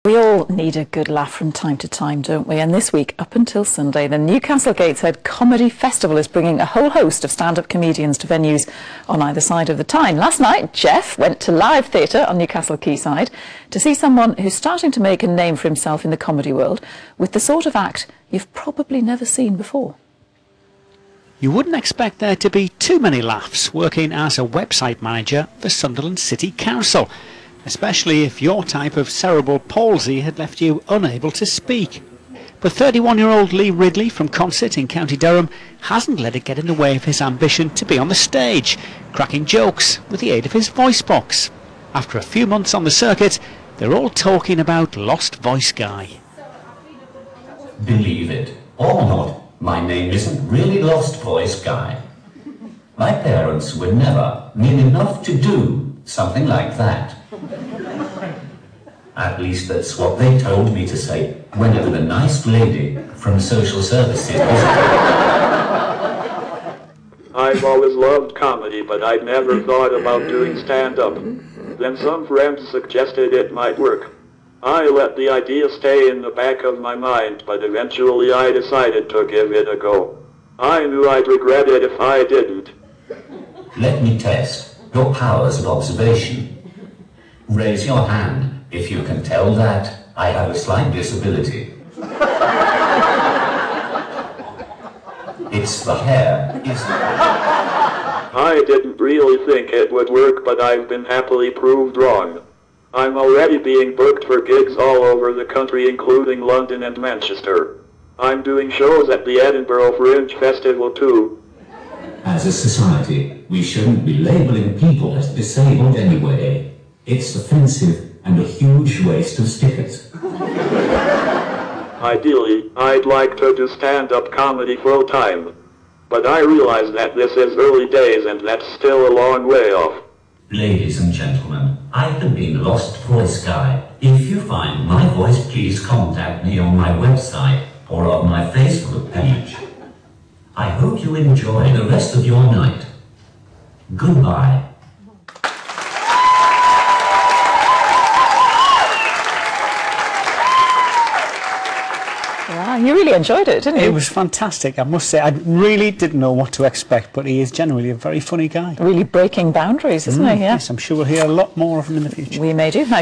We all need a good laugh from time to time, don't we? And this week, up until Sunday, the Newcastle Gateshead Comedy Festival is bringing a whole host of stand-up comedians to venues on either side of the Tyne. Last night, Jeff went to live theatre on Newcastle Quayside to see someone who's starting to make a name for himself in the comedy world with the sort of act you've probably never seen before. You wouldn't expect there to be too many laughs working as a website manager for Sunderland City Council, especially if your type of cerebral palsy had left you unable to speak. But 31-year-old Lee Ridley from Consett in County Durham hasn't let it get in the way of his ambition to be on the stage, cracking jokes with the aid of his voice box. After a few months on the circuit, they're all talking about Lost Voice Guy. Believe it or not, my name isn't really Lost Voice Guy. My parents were never mean enough to do something like that. At least that's what they told me to say whenever the nice lady from social services I've always loved comedy, but I'd never thought about doing stand-up. Then some friends suggested it might work. I let the idea stay in the back of my mind, but eventually I decided to give it a go. I knew I'd regret it if I didn't. Let me test your powers of observation. Raise your hand if you can tell that I have a slight disability. It's the hair, isn't it? I didn't really think it would work, but I've been happily proved wrong. I'm already being booked for gigs all over the country, including London and Manchester. I'm doing shows at the Edinburgh Fringe Festival too. As a society, we shouldn't be labelling people as disabled anyway. It's offensive and a huge waste of stickers. Ideally, I'd like to do stand-up comedy full-time. But I realize that this is early days and that's still a long way off. Ladies and gentlemen, I have been Lost Voice Guy. If you find my voice, please contact me on my website or on my Facebook page. I hope you enjoy the rest of your night. Goodbye. Wow, you really enjoyed it, didn't you? It was fantastic, I must say. I really didn't know what to expect, but he is generally a very funny guy. Really breaking boundaries, isn't he? Yeah. Yes, I'm sure we'll hear a lot more of him in the future. We may do. Now,